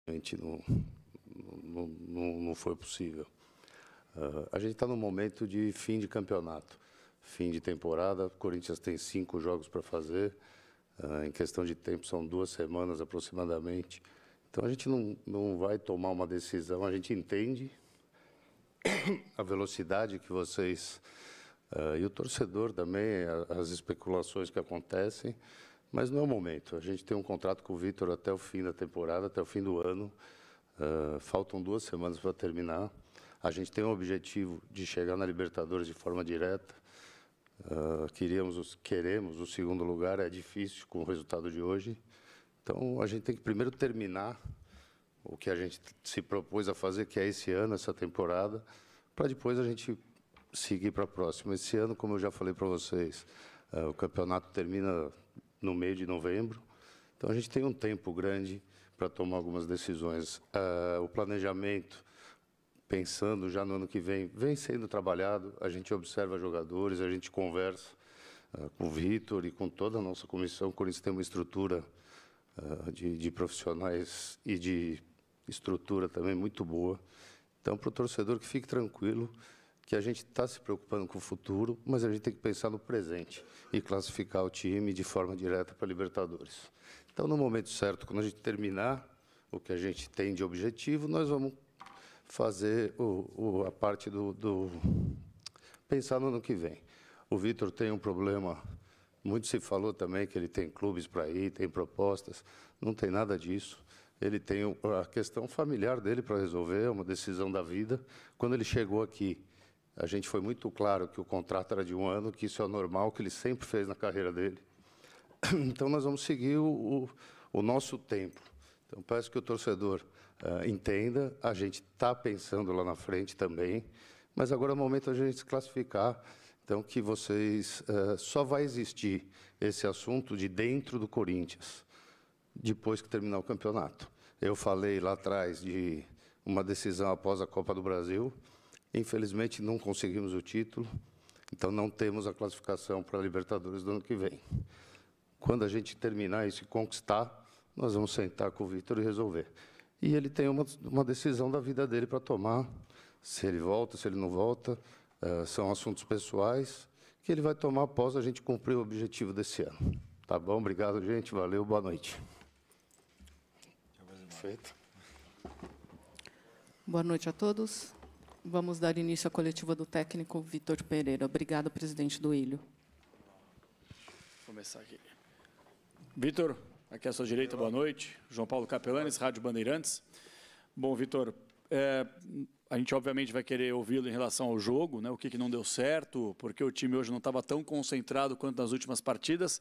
realmente não foi possível. A gente está num momento de fim de campeonato, fim de temporada. O Corinthians tem 5 jogos para fazer. Em questão de tempo, são 2 semanas aproximadamente. Então, a gente não vai tomar uma decisão. A gente entende a velocidade que vocês... e o torcedor também, as especulações que acontecem, mas não é o momento. A gente tem um contrato com o Vitor até o fim da temporada, até o fim do ano. Faltam 2 semanas para terminar. A gente tem o objetivo de chegar na Libertadores de forma direta. Queremos o segundo lugar, é difícil com o resultado de hoje. Então, a gente tem que primeiro terminar o que a gente se propôs a fazer, que é esse ano, essa temporada, para depois a gente seguir para a próxima. Esse ano, como eu já falei para vocês, o campeonato termina no meio de novembro, então a gente tem um tempo grande para tomar algumas decisões. O planejamento, pensando já no ano que vem sendo trabalhado. A gente observa jogadores, a gente conversa com o Vitor e com toda a nossa comissão. O Corinthians tem uma estrutura de profissionais e de estrutura também muito boa. Então, para o torcedor, que fique tranquilo, que a gente está se preocupando com o futuro, mas a gente tem que pensar no presente e classificar o time de forma direta para a Libertadores. Então, no momento certo, quando a gente terminar o que a gente tem de objetivo, nós vamos fazer a parte pensar no ano que vem. O Vitor tem um problema, muito se falou também que ele tem clubes para ir, tem propostas, não tem nada disso. Ele tem a questão familiar dele para resolver, é uma decisão da vida. Quando ele chegou aqui, a gente foi muito claro que o contrato era de 1 ano, que isso é o normal, que ele sempre fez na carreira dele. Então, nós vamos seguir o nosso tempo. Então, peço que o torcedor entenda, a gente está pensando lá na frente também, mas agora é o momento de a gente se classificar. Então, que vocês... só vai existir esse assunto de dentro do Corinthians, depois que terminar o campeonato. Eu falei lá atrás de uma decisão após a Copa do Brasil. Infelizmente, não conseguimos o título, então não temos a classificação para a Libertadores do ano que vem. Quando a gente terminar isso e conquistar, nós vamos sentar com o Vitor e resolver. E ele tem uma decisão da vida dele para tomar, se ele volta, se ele não volta, são assuntos pessoais, que ele vai tomar após a gente cumprir o objetivo desse ano. Tá bom? Obrigado, gente. Valeu, boa noite. Perfeito. Boa noite a todos. Vamos dar início à coletiva do técnico Vitor Pereira. Obrigado, presidente do Ilho. Vou começar aqui. Vitor, aqui à sua direita, boa noite. João Paulo Capelanes, Rádio Bandeirantes. Bom, Vitor, a gente obviamente vai querer ouvi-lo em relação ao jogo, né? O que não deu certo, porque o time hoje não estava tão concentrado quanto nas últimas partidas.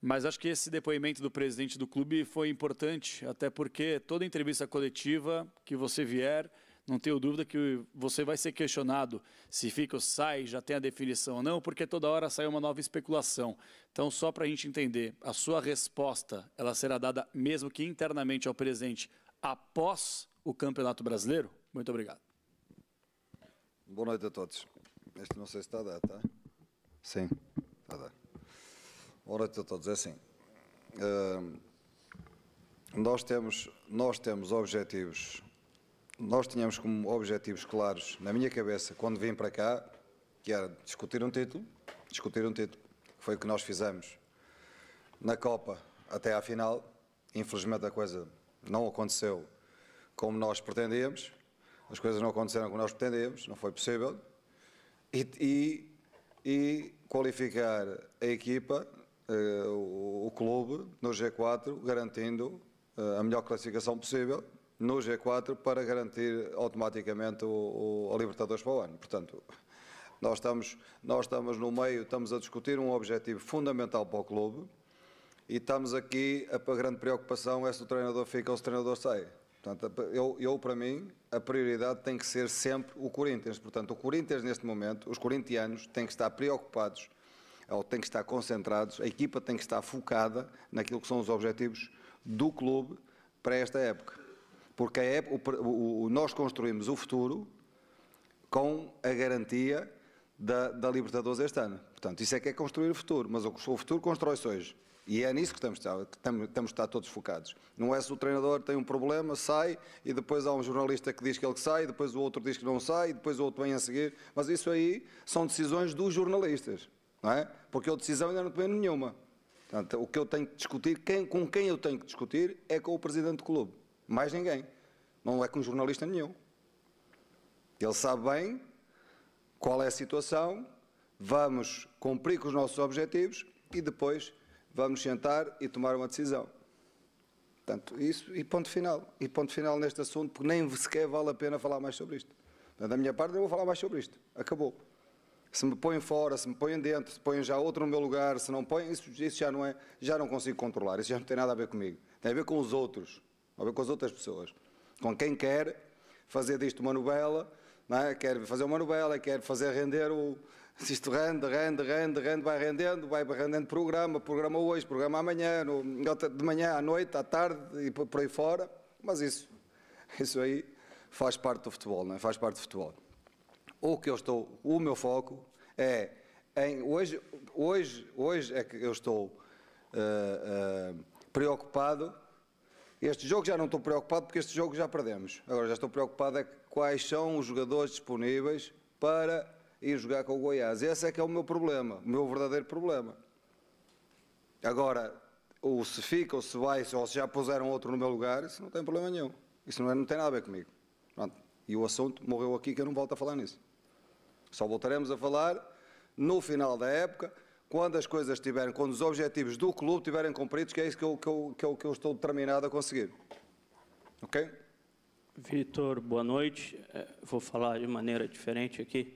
Mas acho que esse depoimento do presidente do clube foi importante, até porque toda entrevista coletiva que você vier, não tenho dúvida que você vai ser questionado se fica ou sai, já tem a definição ou não, porque toda hora sai uma nova especulação. Então, só para a gente entender, a sua resposta ela será dada mesmo que internamente ao presidente após o Campeonato Brasileiro? Muito obrigado. Boa noite a todos. Este não sei se está a dar, tá? Sim, está a dar. Boa noite a todos. É assim, nós temos objetivos, nós tínhamos como objetivos claros na minha cabeça quando vim para cá, que era discutir um título, que foi o que nós fizemos na Copa até à final. Infelizmente a coisa não aconteceu como nós pretendíamos, as coisas não aconteceram como nós pretendíamos, não foi possível, e qualificar a equipa, o clube, no G4, garantindo a melhor classificação possível no G4 para garantir automaticamente a Libertadores para o ano. Portanto, nós estamos no meio, estamos a discutir um objetivo fundamental para o clube e estamos aqui, a grande preocupação é se o treinador fica ou se o treinador sai. Portanto, para mim, a prioridade tem que ser sempre o Corinthians. Portanto, o Corinthians neste momento, os corintianos têm que estar preocupados, ou têm que estar concentrados, a equipa tem que estar focada naquilo que são os objetivos do clube para esta época. Porque nós construímos o futuro com a garantia da Libertadores este ano. Portanto, isso é que é construir o futuro, mas o futuro constrói-se hoje. E é nisso que temos de estar todos focados. Não é se o treinador tem um problema, sai, e depois há um jornalista que diz que ele sai, e depois o outro diz que não sai, e depois o outro vem a seguir. Mas isso aí são decisões dos jornalistas, não é? Porque a decisão ainda não tomei nenhuma. Portanto, o que eu tenho que discutir, com quem eu tenho que discutir, é com o presidente do clube. Mais ninguém. Não é com jornalista nenhum. Ele sabe bem qual é a situação, vamos cumprir com os nossos objetivos e depois vamos sentar e tomar uma decisão. Portanto, isso e ponto final. E ponto final neste assunto, porque nem sequer vale a pena falar mais sobre isto. Portanto, da minha parte, eu vou falar mais sobre isto. Acabou. Se me põem fora, se me põem dentro, se põem já outro no meu lugar, se não põem, isso já não consigo controlar. Isso já não tem nada a ver comigo. Tem a ver com os outros, tem a ver com as outras pessoas. Com quem quer fazer disto uma novela, não é? Quer fazer uma novela, quer fazer render o... Se isto rende, vai rendendo programa hoje, programa amanhã, de manhã à noite, à tarde e por aí fora. Mas isso aí faz parte do futebol, não é? Faz parte do futebol. O meu foco é hoje é que eu estou preocupado. Este jogo já não estou preocupado porque este jogo já perdemos. Agora já estou preocupado é quais são os jogadores disponíveis para ir jogar com o Goiás. Esse é que é o meu problema, o meu verdadeiro problema. Agora, ou se fica, ou se vai, ou se já puseram outro no meu lugar, isso não tem problema nenhum. Isso não tem nada a ver comigo. Pronto. E o assunto morreu aqui, que eu não volto a falar nisso. Só voltaremos a falar no final da época, quando as coisas estiverem, quando os objetivos do clube estiverem cumpridos, que é isso que eu estou determinado a conseguir. Ok? Vitor, boa noite. Vou falar de maneira diferente aqui.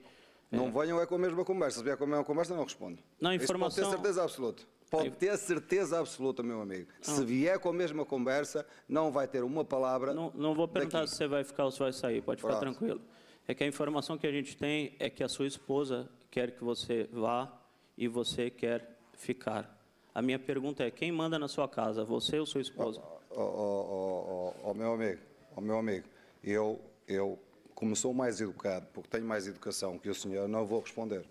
Não venham com a mesma conversa. Se vier com a mesma conversa, não respondo. Não, informação... Isso pode ter certeza absoluta. Pode ter certeza absoluta, meu amigo. Não. Se vier com a mesma conversa, não vai ter uma palavra. Não vou perguntar daqui. Se você vai ficar ou se vai sair. Pode ficar tranquilo. É que a informação que a gente tem é que a sua esposa quer que você vá e você quer ficar. A minha pergunta é, quem manda na sua casa, você ou sua esposa? Meu amigo, eu, como sou mais educado, porque tenho mais educação que o senhor, não vou responder.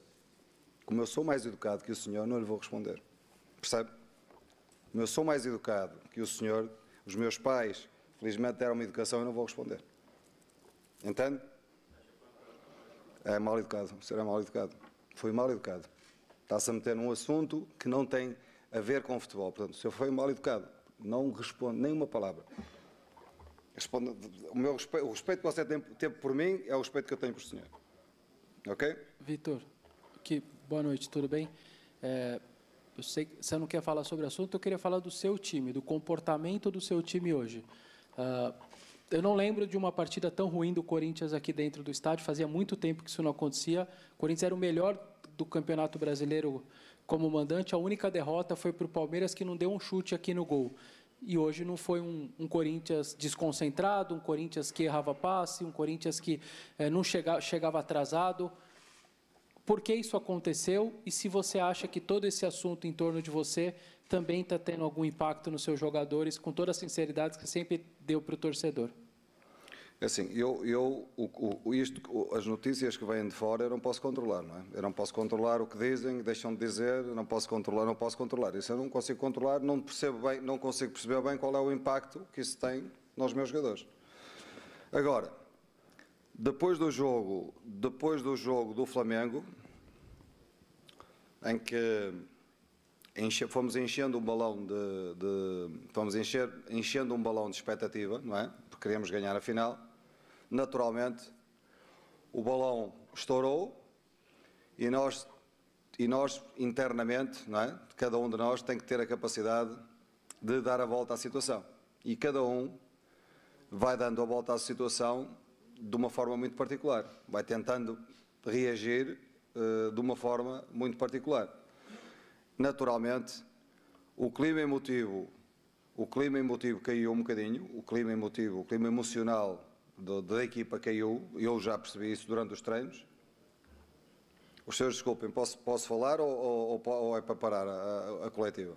Como eu sou mais educado que o senhor, não lhe vou responder. Percebe? Como eu sou mais educado que o senhor, os meus pais, felizmente, deram-me educação e não vou responder. Entende? É mal educado. O senhor é mal educado. Fui mal educado. Está-se a meter num assunto que não tem a ver com o futebol. Portanto, o senhor foi mal educado. Não responde nem uma palavra. O respeito que você teve por mim é o respeito que eu tenho por o senhor. Ok? Vitor, boa noite, tudo bem? Eu sei que você não quer falar sobre o assunto, eu queria falar do seu time, do comportamento do seu time hoje. Eu não lembro de uma partida tão ruim do Corinthians aqui dentro do estádio, fazia muito tempo que isso não acontecia. O Corinthians era o melhor do Campeonato Brasileiro como mandante, a única derrota foi para o Palmeiras, que não deu um chute aqui no gol. E hoje não foi um Corinthians desconcentrado, um Corinthians que errava passe, um Corinthians que não chegava atrasado. Por que isso aconteceu? E se você acha que todo esse assunto em torno de você também está tendo algum impacto nos seus jogadores, com toda a sinceridade que sempre deu para o torcedor? Assim, as notícias que vêm de fora eu não posso controlar, não é? Eu não posso controlar o que dizem, deixam de dizer, não posso controlar. Isso eu não consigo controlar, não consigo perceber bem qual é o impacto que isso tem nos meus jogadores. Agora, depois do jogo do Flamengo, em que fomos enchendo um balão enchendo um balão de expectativa, não é? Porque queríamos ganhar a final. Naturalmente, o balão estourou e nós internamente, não é? Cada um de nós tem que ter a capacidade de dar a volta à situação. E cada um vai dando a volta à situação de uma forma muito particular. Vai tentando reagir de uma forma muito particular. Naturalmente, o clima emotivo caiu um bocadinho, o clima emocional da equipa caiu, eu já percebi isso durante os treinos. Os senhores, desculpem, posso falar ou é para parar a coletiva?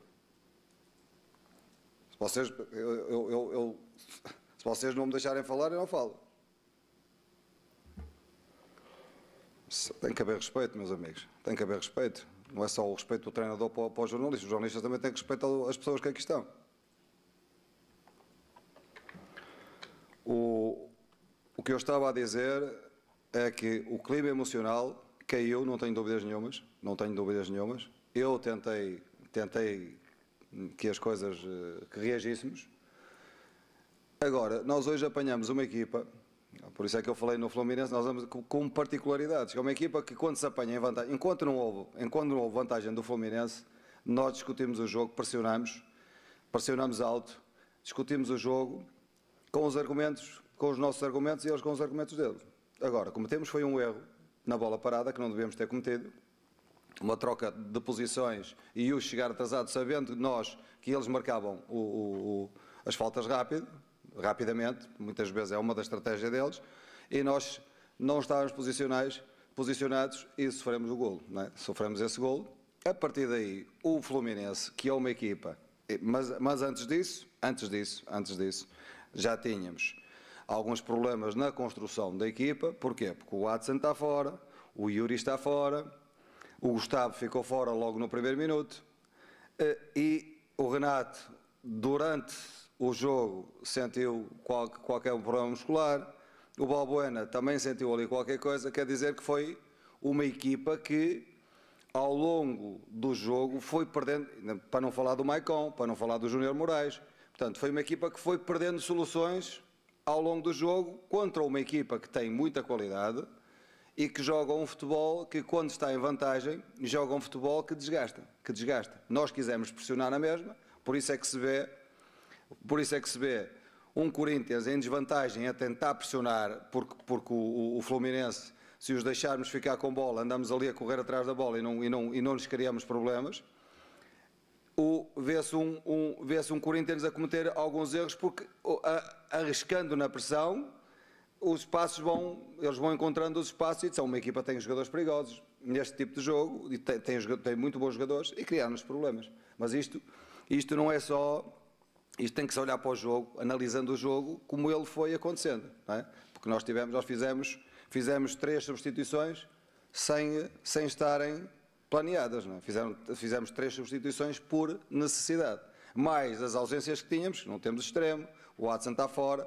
Se vocês não me deixarem falar, eu não falo. Tem que haver respeito, meus amigos, tem que haver respeito. não é só o respeito do treinador para os jornalistas. Os jornalistas também têm que respeitar as pessoas que aqui estão. O que eu estava a dizer é que o clima emocional caiu, não tenho dúvidas nenhumas, não tenho dúvidas nenhumas. Eu tentei que as coisas, que reagíssemos. Agora, nós hoje apanhamos uma equipa, por isso é que eu falei no Fluminense, nós vamos com particularidades. É uma equipa que quando se apanha em vantagem, enquanto não houve vantagem do Fluminense, nós discutimos o jogo, pressionamos alto, discutimos o jogo com os argumentos, com os nossos argumentos e eles com os argumentos deles. Agora, cometemos foi um erro na bola parada que não devemos ter cometido, uma troca de posições e o chegar atrasado, sabendo nós que eles marcavam as faltas rapidamente, muitas vezes é uma das estratégias deles, e nós não estávamos posicionados e sofremos o golo, não é? Sofremos esse golo. A partir daí, o Fluminense, que é uma equipa, mas antes disso, já tínhamos alguns problemas na construção da equipa. Porquê? Porque o Watson está fora, o Yuri está fora, o Gustavo ficou fora logo no primeiro minuto e o Renato, durante o jogo, sentiu qualquer problema muscular, o Balbuena também sentiu ali qualquer coisa. Quer dizer que foi uma equipa que, ao longo do jogo, foi perdendo, para não falar do Maicon, para não falar do Júnior Moraes. Portanto, foi uma equipa que foi perdendo soluções ao longo do jogo contra uma equipa que tem muita qualidade e que joga um futebol que, quando está em vantagem, joga um futebol que desgasta. Nós quisemos pressionar na mesma, por isso é que se vê um Corinthians em desvantagem a tentar pressionar, porque o Fluminense, se os deixarmos ficar com bola, andamos ali a correr atrás da bola e não lhes criamos problemas. Vê-se um Corinthians a cometer alguns erros, porque arriscando na pressão, os espaços eles vão encontrando os espaços, e são uma equipa que tem jogadores perigosos neste tipo de jogo, e tem muito bons jogadores, e criar-nos problemas. Mas isto não é só, isto tem que se olhar para o jogo, analisando o jogo como ele foi acontecendo, não é? Porque nós fizemos 3 substituições sem estarem planeadas, não é? Fizemos 3 substituições por necessidade, mais as ausências que tínhamos. Não temos extremo, o Watson está fora,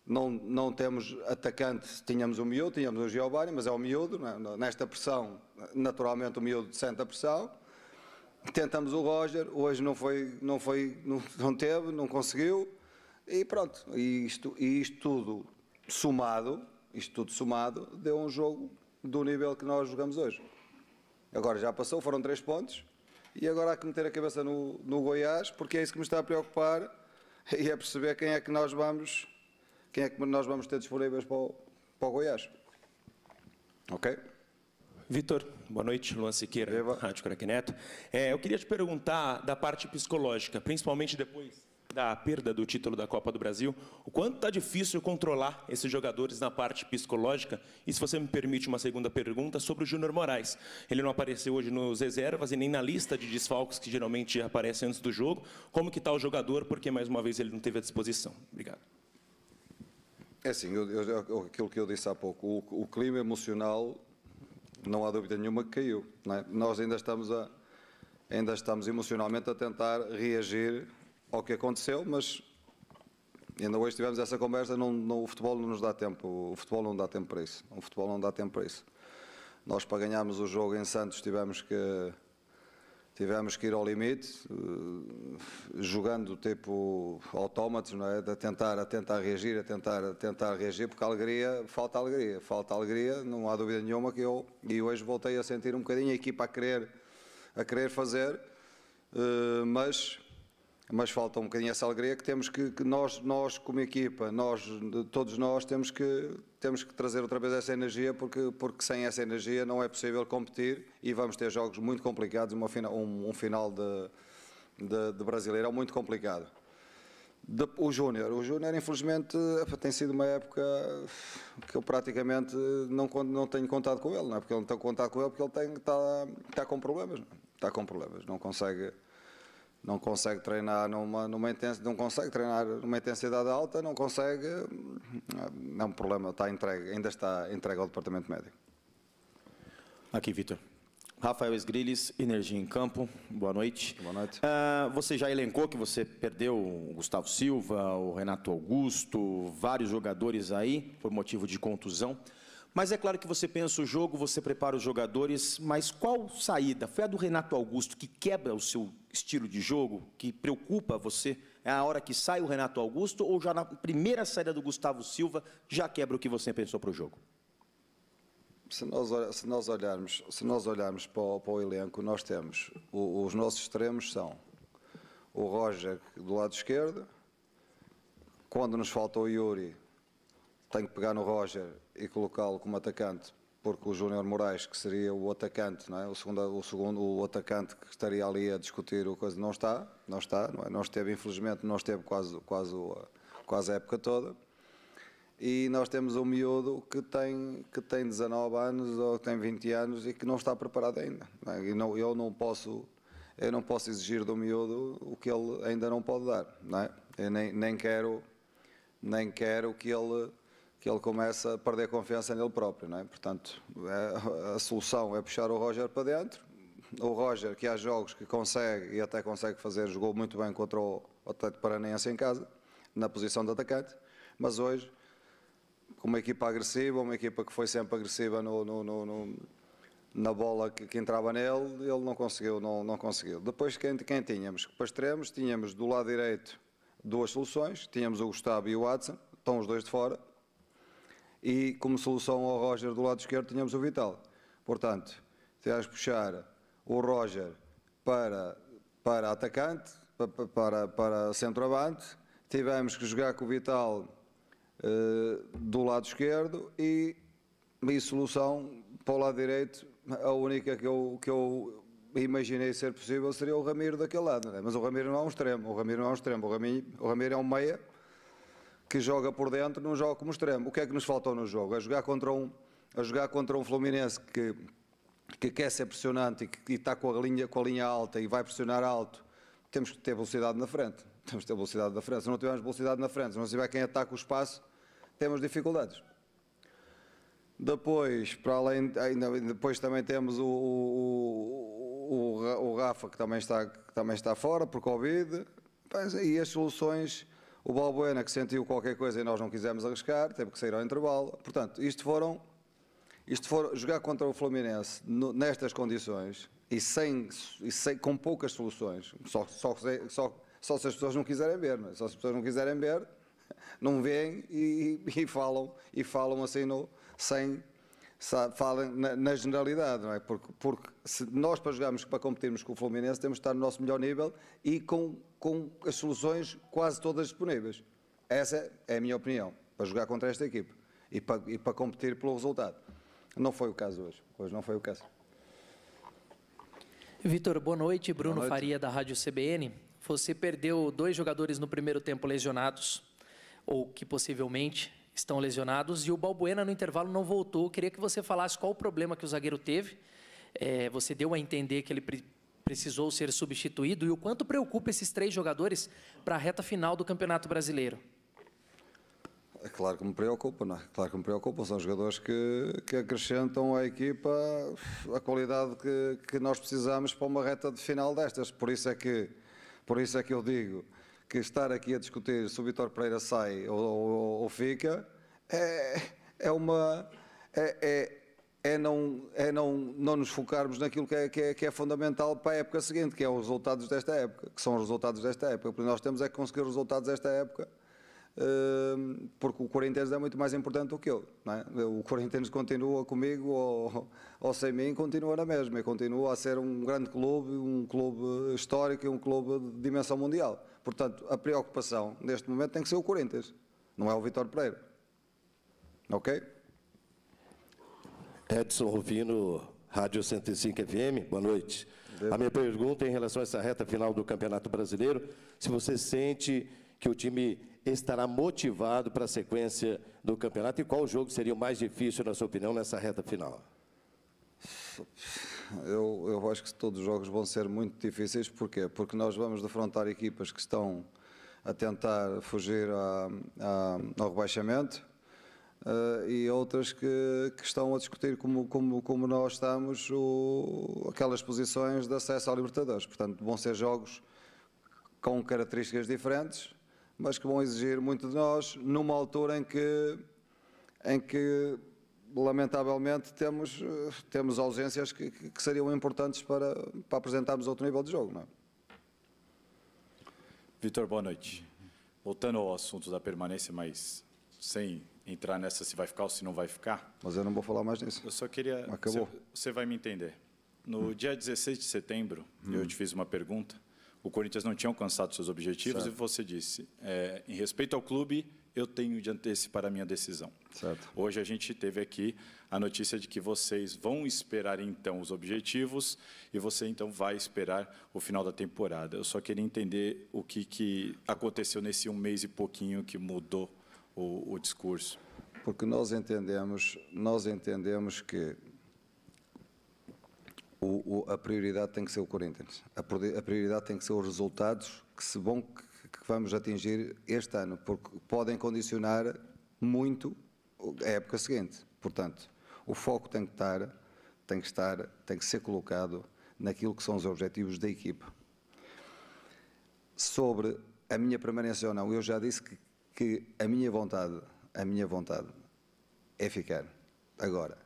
não temos atacante. Tínhamos o Miúdo, tínhamos o Giovanni, mas é o Miúdo, não é? Nesta pressão, naturalmente o Miúdo sente a pressão. Tentamos o Roger, hoje não teve, não conseguiu, e pronto. E isto tudo somado, deu um jogo do nível que nós jogamos hoje. Agora já passou, foram 3 pontos, e agora há que meter a cabeça no Goiás, porque é isso que me está a preocupar, e é perceber quem é que nós vamos ter disponíveis para o Goiás. Ok? Vitor, boa noite. Luan Siqueira, Rádio Craque Neto. Eu queria te perguntar da parte psicológica, principalmente depois da perda do título da Copa do Brasil, o quanto está difícil controlar esses jogadores na parte psicológica. E se você me permite uma segunda pergunta sobre o Júnior Moraes. Ele não apareceu hoje nos reservas e nem na lista de desfalques que geralmente aparecem antes do jogo. Como que está o jogador? Porque, mais uma vez, ele não teve à disposição. Obrigado. É assim, aquilo que eu disse há pouco, o clima emocional, não há dúvida nenhuma que caiu, não é? Nós ainda estamos emocionalmente a tentar reagir ao que aconteceu, mas ainda hoje tivemos essa conversa. O futebol não nos dá tempo, o futebol não dá tempo para isso. O futebol não dá tempo para isso. Nós, para ganharmos o jogo em Santos, tivemos que ir ao limite, jogando tipo autómatos, não é? A tentar reagir, porque falta alegria, não há dúvida nenhuma que e hoje voltei a sentir um bocadinho a equipa a querer fazer, mas falta um bocadinho essa alegria que temos que nós como equipa, todos nós temos que trazer outra vez essa energia, porque sem essa energia não é possível competir, e vamos ter jogos muito complicados, um final de Brasileirão muito complicado. O Júnior, infelizmente, tem sido uma época que eu praticamente não tenho contado com ele, não é? Porque ele não tem contado com ele, porque ele está com problemas, não consegue treinar numa intensidade alta, é um problema, ainda está entregue ao departamento médico. Aqui, Vitor. Rafael Esgriles, Energia em Campo. Boa noite. Boa noite. Você já elencou que você perdeu o Gustavo Silva, o Renato Augusto, vários jogadores aí por motivo de contusão. Mas é claro que você pensa o jogo, você prepara os jogadores, mas qual saída? Foi a do Renato Augusto que quebra o seu estilo de jogo, que preocupa você? É a hora que sai o Renato Augusto ou já na primeira saída do Gustavo Silva já quebra o que você pensou para o jogo? Se nós olharmos para o elenco, nós temos os nossos extremos são o Roger do lado esquerdo. Quando nos falta o Yuri, tenho que pegar no Roger e colocá-lo como atacante, porque o Júnior Moraes, que seria o atacante, não é? o atacante que estaria ali a discutir o coisa, não está, não é? Não esteve, infelizmente, não esteve quase a época toda. E nós temos um miúdo que tem 19 anos ou que tem 20 anos e que não está preparado ainda. Não é? Eu não posso exigir do miúdo o que ele ainda não pode dar. Não é? Eu nem quero que ele comece a perder confiança nele próprio. Não é? Portanto, a solução é puxar o Roger para dentro. O Roger, que há jogos que consegue e até consegue fazer, jogou muito bem contra o Atlético Paranaense em casa, na posição de atacante, mas hoje, com uma equipa agressiva, uma equipa que foi sempre agressiva na bola que entrava nele, ele não conseguiu. Depois quem tínhamos? Para extremos, tínhamos do lado direito duas soluções, tínhamos o Gustavo e o Watson, estão os dois de fora, e como solução ao Roger do lado esquerdo tínhamos o Vital. Portanto, tivemos que puxar o Roger para atacante, para centroavante, tivemos que jogar com o Vital do lado esquerdo e solução para o lado direito, a única que eu imaginei ser possível seria o Ramiro daquele lado, não é? Mas o Ramiro não é um extremo, o Ramiro é um meia que joga por dentro, não joga como extremo. O que é que nos faltou no jogo? A jogar contra um Fluminense que quer ser pressionante e que está com a linha alta e vai pressionar alto, temos que ter velocidade na frente. Temos que ter velocidade na frente. Se não tivermos velocidade na frente, se não tiver quem ataque o espaço, temos dificuldades. Depois, depois também temos o Rafa, que também está fora por Covid. E as soluções, o Balbuena, que sentiu qualquer coisa e nós não quisemos arriscar, teve que sair ao intervalo. Portanto, isto foram jogar contra o Fluminense nestas condições e com poucas soluções. Só se as pessoas não quiserem ver, não é? Só se as pessoas não quiserem ver, não veem e falam assim falam na generalidade, não é? Porque se nós para competirmos com o Fluminense temos que estar no nosso melhor nível e com as soluções quase todas disponíveis. Essa é a minha opinião, para jogar contra esta equipe e para competir pelo resultado. Não foi o caso hoje. Hoje não foi o caso. Vitor, boa noite. Bruno Faria, da Rádio CBN. Você perdeu 2 jogadores no primeiro tempo lesionados, ou que possivelmente estão lesionados, e o Balbuena no intervalo não voltou. Eu queria que você falasse qual o problema que o zagueiro teve. Você deu a entender que ele precisou ser substituído, e o quanto preocupa esses 3 jogadores para a reta final do Campeonato Brasileiro? É claro que me preocupa, não é? Claro que me preocupa. São jogadores que acrescentam à equipa a qualidade que nós precisamos para uma reta de final destas. Por isso é que eu digo que estar aqui a discutir se o Vítor Pereira sai ou fica não nos focarmos naquilo que é fundamental para a época seguinte, que é os resultados desta época, que são os resultados desta época. O que nós temos é que conseguir os resultados desta época, porque o Corinthians é muito mais importante do que eu, não é? O Corinthians continua comigo ou sem mim, continua na mesma, e continua a ser um grande clube, um clube histórico e um clube de dimensão mundial. Portanto, a preocupação neste momento tem que ser o Corinthians, não é o Vítor Pereira. Ok? Edson Rufino, Rádio 105 FM, boa noite. A minha pergunta é em relação a essa reta final do Campeonato Brasileiro, se você sente que o time estará motivado para a sequência do campeonato e qual jogo seria o mais difícil, na sua opinião, nessa reta final? Eu acho que todos os jogos vão ser muito difíceis. Porquê? Porque nós vamos defrontar equipas que estão a tentar fugir ao rebaixamento. e outras que estão a discutir, como nós estamos, aquelas posições de acesso ao Libertadores. Portanto, vão ser jogos com características diferentes, mas que vão exigir muito de nós, numa altura em que lamentavelmente, temos ausências que seriam importantes para apresentarmos outro nível de jogo. Não é? Vitor, boa noite. Voltando ao assunto da permanência, mas sem entrar nessa se vai ficar ou se não vai ficar. Mas eu não vou falar mais nisso. Eu só queria... Acabou. Você vai me entender. No dia 16 de setembro, eu te fiz uma pergunta. O Corinthians não tinha alcançado seus objetivos, certo, e você disse, em respeito ao clube, eu tenho de antecipar a minha decisão. Certo. Hoje a gente teve aqui a notícia de que vocês vão esperar, então, os objetivos e você, então, vai esperar o final da temporada. Eu só queria entender o que aconteceu nesse 1 mês e pouquinho que mudou o discurso. Porque nós entendemos que a prioridade tem que ser o Corinthians. A prioridade tem que ser os resultados que vamos atingir este ano, porque podem condicionar muito a época seguinte. Portanto, o foco tem que ser colocado naquilo que são os objetivos da equipa. Sobre a minha permanência ou não, eu já disse que a minha vontade é ficar. Agora,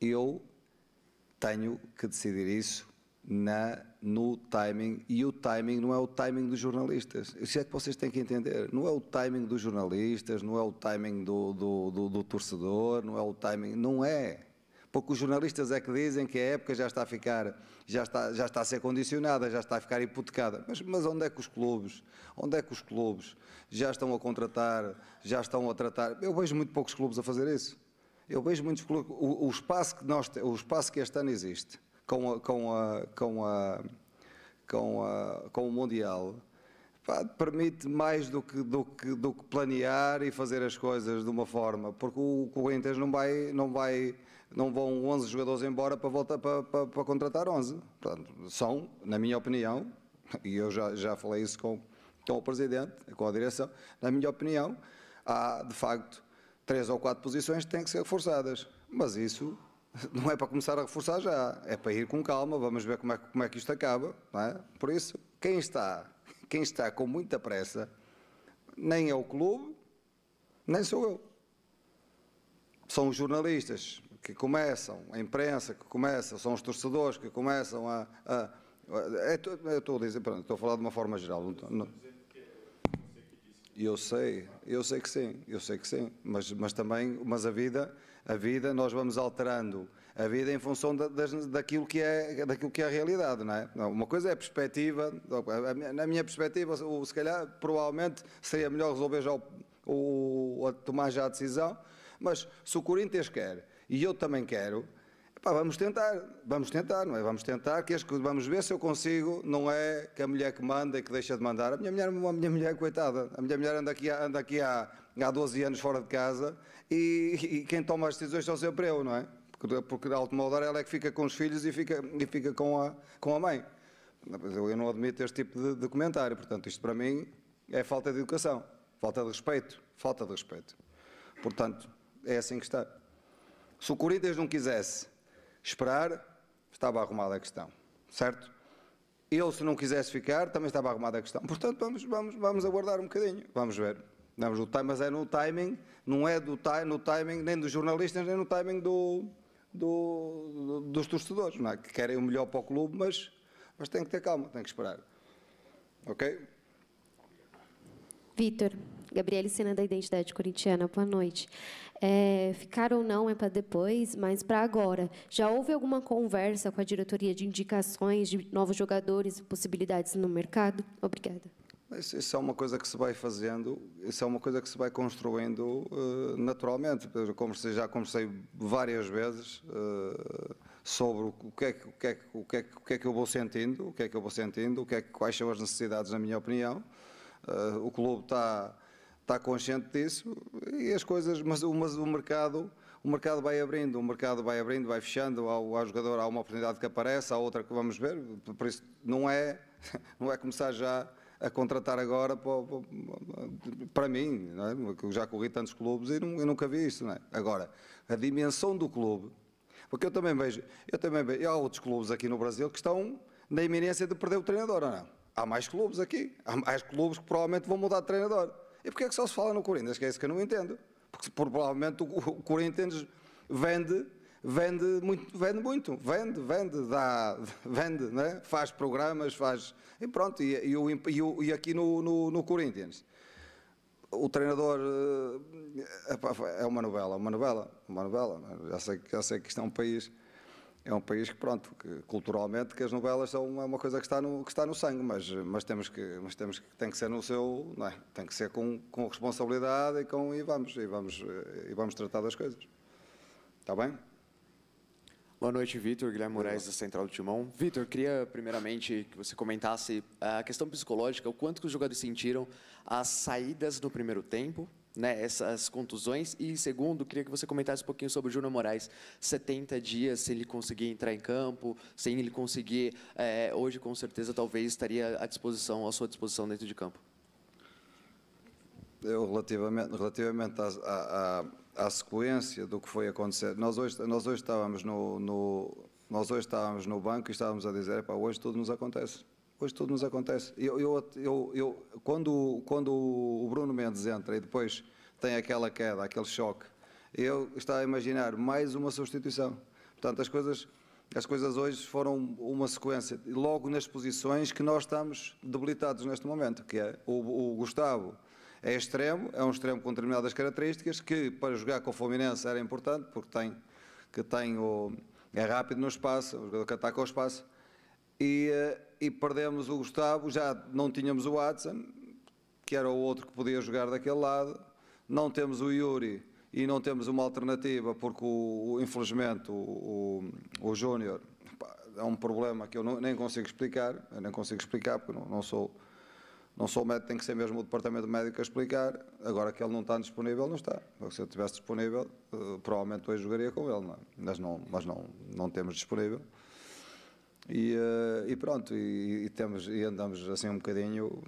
eu tenho que decidir isso no timing, e o timing não é o timing dos jornalistas. Isso é que vocês têm que entender. Não é o timing dos jornalistas, não é o timing do torcedor, não é o timing, não é. Porque os jornalistas é que dizem que a época já está a ficar, já está a ser condicionada, já está a ficar hipotecada. Mas onde é que os clubes já estão a contratar, já estão a tratar? Eu vejo muito poucos clubes a fazer isso. Eu vejo muitos clubes, o espaço que este ano existe, com o Mundial, permite mais do que planear e fazer as coisas de uma forma, porque o Corinthians não vão 11 jogadores embora para contratar 11. Portanto, na minha opinião, e eu já falei isso com o Presidente, com a direção, na minha opinião, há de facto 3 ou 4 posições que têm que ser reforçadas, mas isso não é para começar a reforçar já, é para ir com calma, vamos ver como é que isto acaba, não é? Por isso, quem está com muita pressa, nem é o clube, nem sou eu. São os jornalistas que começam, a imprensa que começa, são os torcedores que começam eu estou a dizer, estou a falar de uma forma geral. Eu sei que sim, mas a vida nós vamos alterando a vida em função daquilo que é a realidade, não é? Uma coisa é a perspectiva, na minha perspectiva, se calhar, provavelmente, seria melhor resolver já tomar já a decisão, mas se o Corinthians quer, e eu também quero, vamos tentar, não é? Vamos tentar, vamos ver se eu consigo, não é que a mulher que manda e que deixa de mandar. A minha mulher, coitada, a minha mulher anda aqui há 12 anos fora de casa e quem toma as decisões são sempre eu, não é? Porque de alto modo ela é que fica com os filhos e fica com a mãe. Eu não admito este tipo de comentário, portanto, isto para mim é falta de educação, falta de respeito. Portanto, é assim que está. Se o Corinthians não quisesse esperar, estava arrumada a questão, certo? Eu, se não quisesse ficar, também estava arrumada a questão. Portanto, vamos aguardar um bocadinho, vamos ver. Mas é no timing, não é no timing nem dos jornalistas, nem no timing dos torcedores, não é? Que querem o melhor para o clube, mas tem que ter calma, tem que esperar. Ok? Vitor, Gabriele Sena, da Identidade Corintiana, boa noite. Ficar ou não é para depois, mas para agora. Já houve alguma conversa com a diretoria de indicações de novos jogadores e possibilidades no mercado? Obrigada. Isso é uma coisa que se vai fazendo, isso é uma coisa que se vai construindo naturalmente. Já conversei várias vezes sobre o que é que eu vou sentindo, quais são as necessidades, na minha opinião. O clube está consciente disso e as coisas, mas o mercado vai abrindo, vai fechando, ao jogador há uma oportunidade que aparece, há outra que vamos ver, por isso não é começar já a contratar agora para mim, não é? Eu já corri tantos clubes e nunca vi isto, não é? Agora, a dimensão do clube, porque eu também vejo, há outros clubes aqui no Brasil que estão na iminência de perder o treinador, ou não? Há mais clubes aqui, há mais clubes que provavelmente vão mudar de treinador. E porquê é que só se fala no Corinthians? Que é isso que eu não entendo. Porque provavelmente o Corinthians vende muito, vende, né? Faz programas, faz, e pronto, e aqui no Corinthians, o treinador é uma novela, já sei que isto é um país que, pronto, que culturalmente que as novelas são uma coisa que está no sangue, mas tem que ser no seu, não é? Tem que ser com responsabilidade e vamos tratar das coisas. Está bem? Boa noite, Vitor. Guilherme Moraes, da Central do Timão. Vitor, queria primeiramente que você comentasse a questão psicológica, o quanto que os jogadores sentiram as saídas no primeiro tempo, né, essas contusões. E segundo, queria que você comentasse um pouquinho sobre o Júnior Moraes, 70 dias, se ele conseguir entrar em campo, sem ele conseguir, hoje com certeza talvez estaria à sua disposição dentro de campo. Eu, relativamente à sequência do que foi acontecer, nós hoje estávamos no banco e estávamos a dizer, hoje tudo nos acontece. Hoje tudo nos acontece. Quando o Bruno Mendes entra e depois tem aquela queda, aquele choque, eu estava a imaginar mais uma substituição. Portanto, as coisas hoje foram uma sequência, logo nas posições que nós estamos debilitados neste momento, que é o Gustavo é um extremo com determinadas características, que para jogar com o Fluminense era importante, porque é rápido no espaço, o jogador que ataca o espaço, e perdemos o Gustavo, já não tínhamos o Watson, que era o outro que podia jogar daquele lado, não temos o Yuri e não temos uma alternativa, porque infelizmente o Júnior é um problema que eu nem consigo explicar, porque não sou médico, tem que ser mesmo o departamento médico a explicar. Agora que ele não está disponível, não está. Se ele estivesse disponível, provavelmente hoje jogaria com ele, não é? Mas não temos disponível. E pronto, e andamos assim um bocadinho.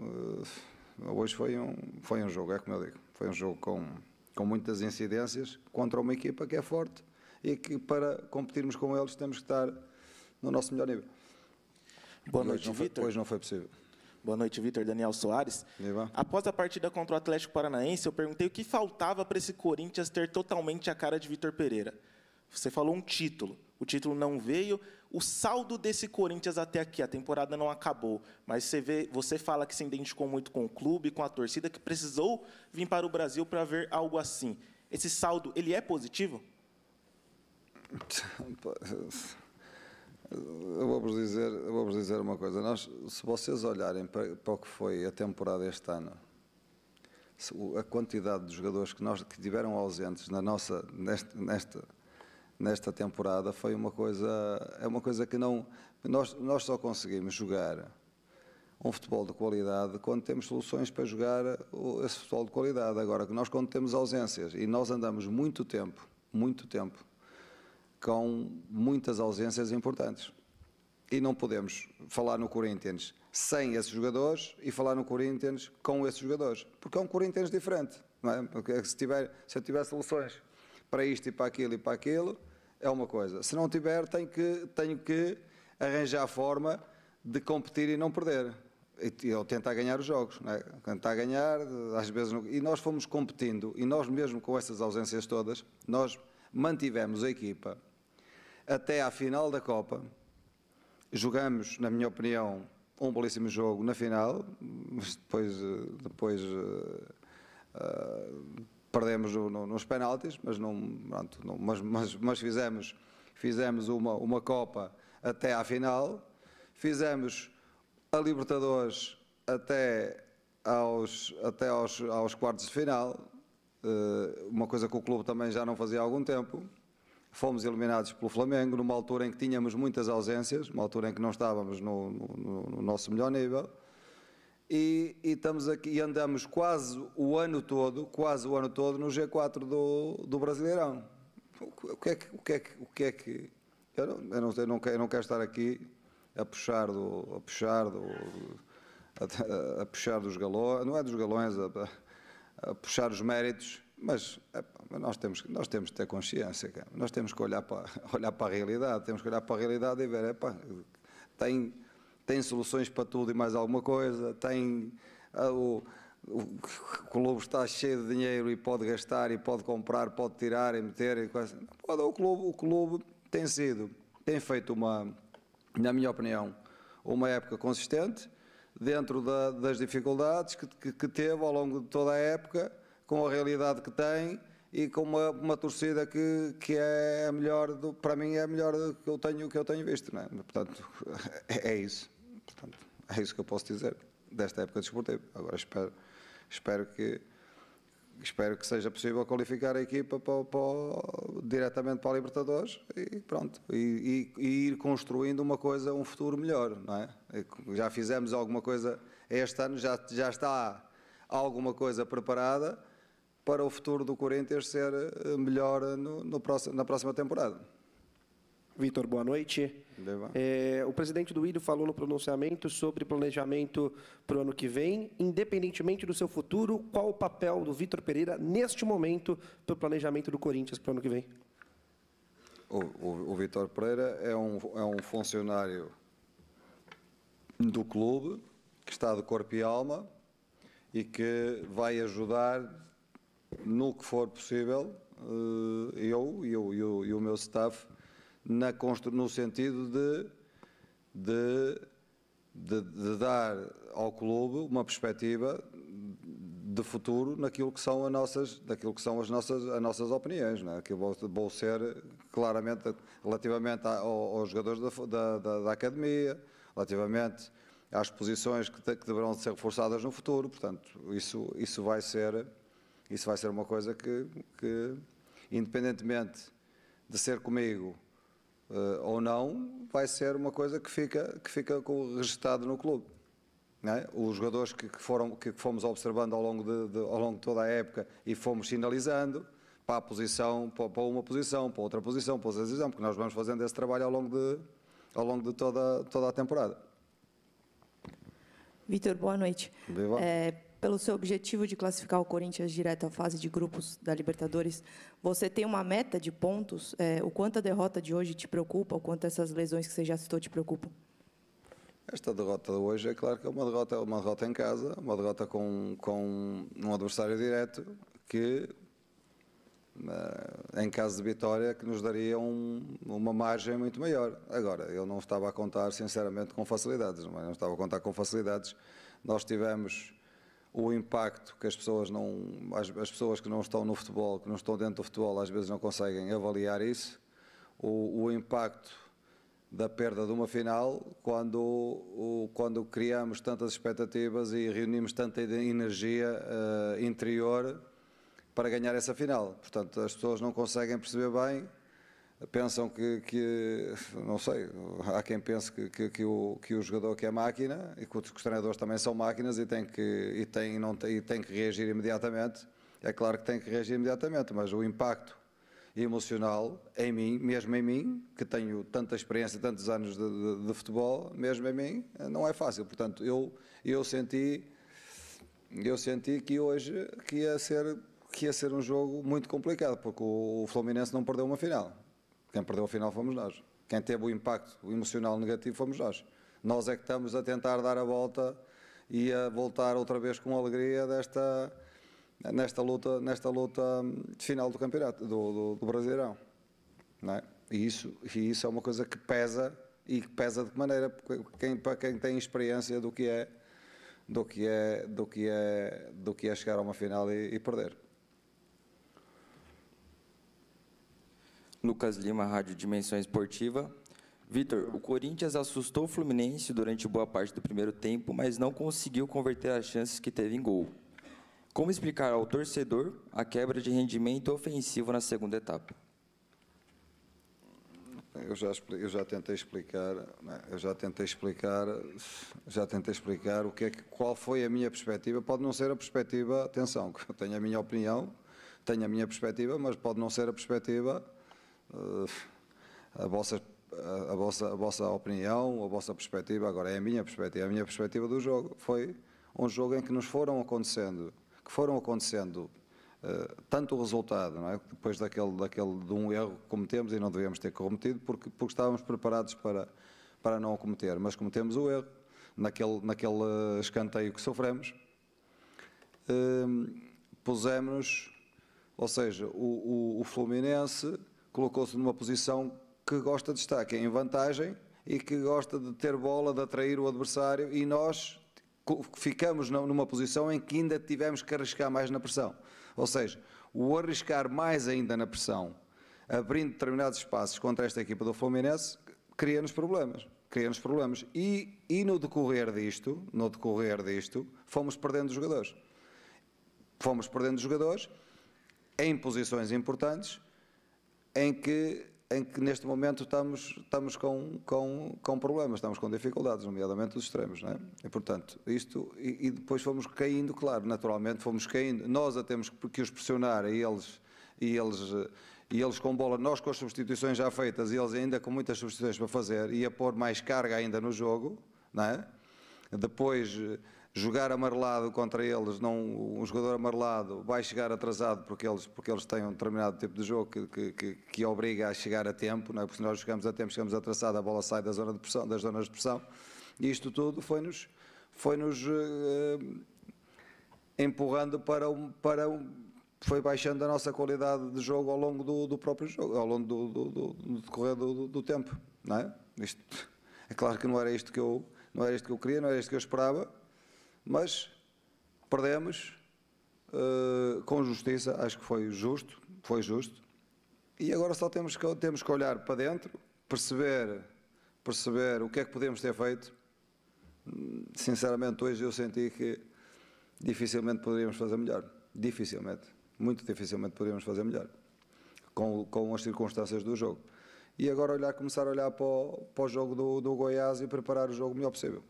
Hoje foi um jogo, é como eu digo, foi um jogo com muitas incidências contra uma equipa que é forte e que para competirmos com eles temos que estar no nosso melhor nível. Boa noite, Vitor. Hoje não foi possível. Boa noite, Vitor. Daniel Soares. Após a partida contra o Atlético Paranaense, eu perguntei o que faltava para esse Corinthians ter totalmente a cara de Vitor Pereira. Você falou um título. O título não veio. O saldo desse Corinthians até aqui, a temporada não acabou, mas você fala que se identificou muito com o clube, com a torcida, que precisou vir para o Brasil para ver algo assim. Esse saldo, ele é positivo? Eu vou-vos dizer uma coisa. Se vocês olharem para o que foi a temporada este ano, a quantidade de jogadores que tiveram ausentes nesta temporada foi uma coisa que não... Nós só conseguimos jogar um futebol de qualidade quando temos soluções para jogar esse futebol de qualidade. Agora, quando temos ausências, e nós andamos muito tempo, com muitas ausências importantes. E não podemos falar no Corinthians sem esses jogadores e falar no Corinthians com esses jogadores, porque é um Corinthians diferente, não é? Porque se eu tiver soluções para isto e para aquilo, é uma coisa. Se não tiver, tenho que arranjar a forma de competir e não perder. Eu tentar ganhar os jogos, não é? Tentar ganhar, às vezes... E nós fomos competindo, e nós mesmo com essas ausências todas, nós mantivemos a equipa até à final da Copa. Jogamos, na minha opinião, um belíssimo jogo na final, mas depois perdemos nos penaltis, mas fizemos uma Copa até à final, fizemos a Libertadores até aos quartos de final, uma coisa que o clube também já não fazia há algum tempo. Fomos eliminados pelo Flamengo, numa altura em que tínhamos muitas ausências, uma altura em que não estávamos no nosso melhor nível, e estamos aqui e andamos quase o ano todo no G4 do Brasileirão. O que é que eu não quero estar aqui a puxar a puxar dos galões, não é dos galões, a puxar os méritos, mas nós temos que ter consciência, cara. Nós temos que olhar para a realidade, e ver, tem soluções para tudo e mais alguma coisa, o clube está cheio de dinheiro e pode gastar, e pode comprar, pode tirar e meter, e coisa. O clube tem feito na minha opinião, uma época consistente, dentro das dificuldades que teve ao longo de toda a época, com a realidade que tem e com uma torcida que é a melhor, para mim é a melhor que eu tenho visto, não é? Portanto, é isso. Portanto, é isso que eu posso dizer desta época desportiva. Agora espero que seja possível qualificar a equipa diretamente para a Libertadores e pronto, e ir construindo um futuro melhor, não é? Já fizemos alguma coisa este ano, já está alguma coisa preparada para o futuro do Corinthians ser melhor na próxima temporada. Vitor, boa noite. O presidente do IDO falou no pronunciamento sobre planejamento para o ano que vem. Independentemente do seu futuro, qual o papel do Vitor Pereira neste momento para o planejamento do Corinthians para o ano que vem? O Vitor Pereira é um funcionário do clube que está de corpo e alma e que vai ajudar no que for possível, eu e o meu staff, no sentido de dar ao clube uma perspectiva de futuro naquilo que são as nossas opiniões, não é? Que vou ser claramente relativamente aos jogadores da academia, relativamente às posições que deverão ser reforçadas no futuro. Portanto, isso vai ser uma coisa que independentemente de ser comigo ou não, vai ser uma coisa que fica registado no clube. Não é? Os jogadores que fomos observando ao longo de toda a época e fomos sinalizando para uma posição, para outra posição, porque nós vamos fazendo esse trabalho ao longo de toda a temporada. Vitor, boa noite. Pelo seu objetivo de classificar o Corinthians direto à fase de grupos da Libertadores, você tem uma meta de pontos? O quanto a derrota de hoje te preocupa? O quanto essas lesões que você já citou te preocupam? Esta derrota de hoje, é claro que é uma derrota em casa, uma derrota com um adversário direto que, em caso de vitória, que nos daria uma margem muito maior. Agora, eu não estava a contar, sinceramente, com facilidades. Não estava a contar com facilidades. Nós tivemos o impacto que as pessoas que não estão no futebol, que não estão dentro do futebol, às vezes não conseguem avaliar isso, o impacto da perda de uma final, quando criamos tantas expectativas e reunimos tanta energia interior para ganhar essa final. Portanto, as pessoas não conseguem perceber bem, pensam que não sei, há quem pense que o jogador que é máquina e que os treinadores também são máquinas e têm que reagir imediatamente. É claro que tem que reagir imediatamente, mas o impacto emocional em mim, mesmo em mim, que tenho tanta experiência, tantos anos de futebol, mesmo em mim, não é fácil. Portanto, eu senti que hoje ia ser um jogo muito complicado, porque o Fluminense não perdeu uma final. Quem perdeu a final fomos nós. Quem teve o impacto emocional negativo fomos nós. Nós é que estamos a tentar dar a volta e a voltar outra vez com alegria nesta luta de final do campeonato, do Brasileirão. Não é? E isso é uma coisa que pesa, e que pesa de que maneira, para quem tem experiência do que é chegar a uma final e perder. Lucas Lima, Rádio Dimensão Esportiva. Vitor, o Corinthians assustou o Fluminense durante boa parte do primeiro tempo, mas não conseguiu converter as chances que teve em gol. Como explicar ao torcedor a quebra de rendimento ofensivo na segunda etapa? Eu já tentei explicar qual foi a minha perspectiva. Pode não ser a perspectiva, atenção, que eu tenho a minha opinião, tenho a minha perspectiva, mas pode não ser a perspectiva, a vossa a vossa opinião, a vossa perspectiva. Agora é a minha perspectiva. A minha perspectiva do jogo foi um jogo em que nos foram acontecendo tanto o resultado, não é? Depois de um erro que cometemos e não devíamos ter cometido porque estávamos preparados para não o cometer, mas cometemos o erro naquele escanteio que sofremos. Pusemos-nos, ou seja, o Fluminense colocou-se numa posição que gosta de estar aqui em vantagem e que gosta de ter bola, de atrair o adversário, e nós ficamos numa posição em que ainda tivemos que arriscar mais na pressão. Ou seja, o arriscar mais ainda na pressão, abrindo determinados espaços contra esta equipa do Fluminense, cria-nos problemas. E no decorrer disto, fomos perdendo jogadores. Em posições importantes, em que neste momento estamos com problemas, estamos com dificuldades, nomeadamente os extremos, não é? E, portanto, e depois fomos caindo, claro, naturalmente fomos caindo, nós a temos que os pressionar e eles com bola, nós com as substituições já feitas e eles ainda com muitas substituições para fazer e a pôr mais carga ainda no jogo, não é? Depois jogar amarelado contra eles, um jogador amarelado vai chegar atrasado porque eles têm um determinado tipo de jogo que obriga a chegar a tempo, não é? Porque se nós chegamos a tempo, chegamos atrasado, a bola sai da zona de pressão, das zonas de pressão, e isto tudo foi-nos empurrando foi baixando a nossa qualidade de jogo ao longo do próprio jogo, ao longo do decorrer do tempo, não é? Isto, é claro que não era isto que eu queria, não era isto que eu esperava, mas perdemos com justiça, acho que foi justo, e agora só temos que olhar para dentro, perceber o que é que podemos ter feito. Sinceramente, hoje eu senti que dificilmente poderíamos fazer melhor, muito dificilmente poderíamos fazer melhor, com as circunstâncias do jogo. E agora começar a olhar para o jogo do Goiás e preparar o jogo o melhor possível.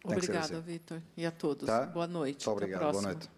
Obrigada, Vítor, e a todos. Tá? Boa noite. Obrigado, boa noite.